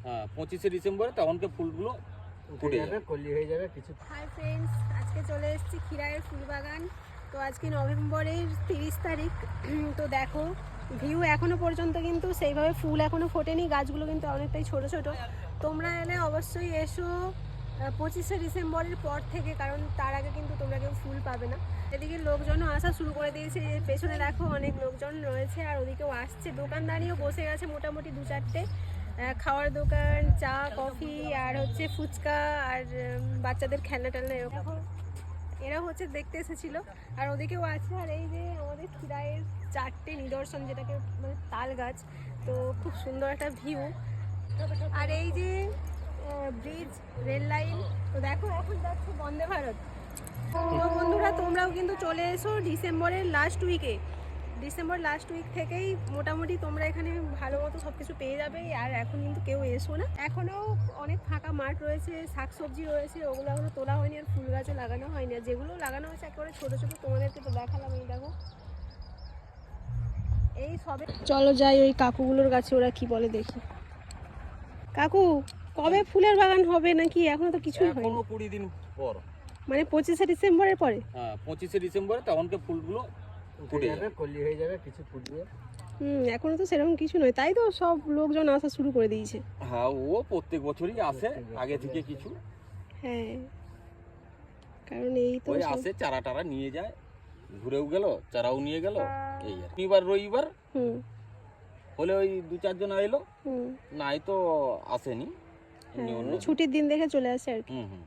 হ্যাঁ 25শে ডিসেম্বরে তখনকে ফুলগুলো ফুটে যাবে, কলি হয়ে যাবে কিছু। হাই ফ্রেন্ডস, আজকে চলে এসেছি খিরায়ের ফুলবাগান। তো আজকে নভেম্বরের 30 তারিখ। তো দেখো ভিউ এখনো পর্যন্ত কিন্তু সেইভাবে ফুল এখনো ফোটেনি, গাছগুলো কিন্তু অনেকটাই ছোট ছোট। তোমরা এলে অবশ্যই এসো 25শে ডিসেম্বরের পর থেকে, কারণ তার আগে কিন্তু তোমরা কেউ ফুল পাবে না। এদিকে লোকজনও আসা শুরু করে দিয়েছে, পেছনে দেখো অনেক লোকজন রয়েছে, আর ওদিকেও আসছে। দোকানদারিও বসে গেছে মোটামুটি 2-4টে, খাওয়ার দোকান, চা কফি আর হচ্ছে ফুচকা আর বাচ্চাদের খেলনা টেলনা এরকম এরা হচ্ছে দেখতে এসেছিল। আর ওদিকেও আছে। আর এই যে আমাদের খিরায়ের 4টে নিদর্শন, যেটাকে মানে তাল গাছ, তো খুব সুন্দর একটা ভিউ। আর এই যে ব্রিজ, রেল লাইন, তো দেখো এখন যাচ্ছে বন্দে ভারত। তো বন্ধুরা তোমরাও কিন্তু চলে এসো ডিসেম্বরের লাস্ট উইকে। ডিসেম্বর লাস্ট উইক থেকেই মোটামুটি তোমরা এখানে ভালো মতো সব কিছু পেয়ে যাবে। আর এখন কিন্তু কেউ এসো না, এখনও অনেক ফাঁকা মাঠ রয়েছে, শাকসবজি রয়েছে, ওগুলো এখনো তোলা হয়নি, আর ফুল গাছও লাগানো হয়নি। আর যেগুলো লাগানো হয়েছে একেবারে ছোটো ছোটো, তোমাদেরকে তো দেখালাম। এই দেখো এই সবে। চলো যাই ওই কাকুগুলোর কাছে, ওরা কি বলে দেখি। কাকু, কবে ফুলের বাগান হবে নাকি? এখনো তো কিছুই হয়নি। এখনো 20 দিন পর, মানে 25শে ডিসেম্বরের পরে? হ্যাঁ 25শে ডিসেম্বরে তখনকে ফুলগুলো ফুটে যাবে, কলি হয়ে যাবে কিছু ফুটবে। এখনো তো সেরকম কিছু নয়, তাই তো সব লোকজন আসা শুরু করে দিয়েছে। হ্যাঁ ও প্রত্যেক বছরই আসে আগে থেকে কিছু। হ্যাঁ, কারণ এই তো ওই আসে চারা টারা নিয়ে যায়, ঘুরেও গেল, চারাও নিয়ে গেল, এই আর শনিবার রবিবার হলে ওই 2-4 জন এলো, নাই তো আসেনি। ছুটির দিন দেখে চলে আসে আর কি। হুম।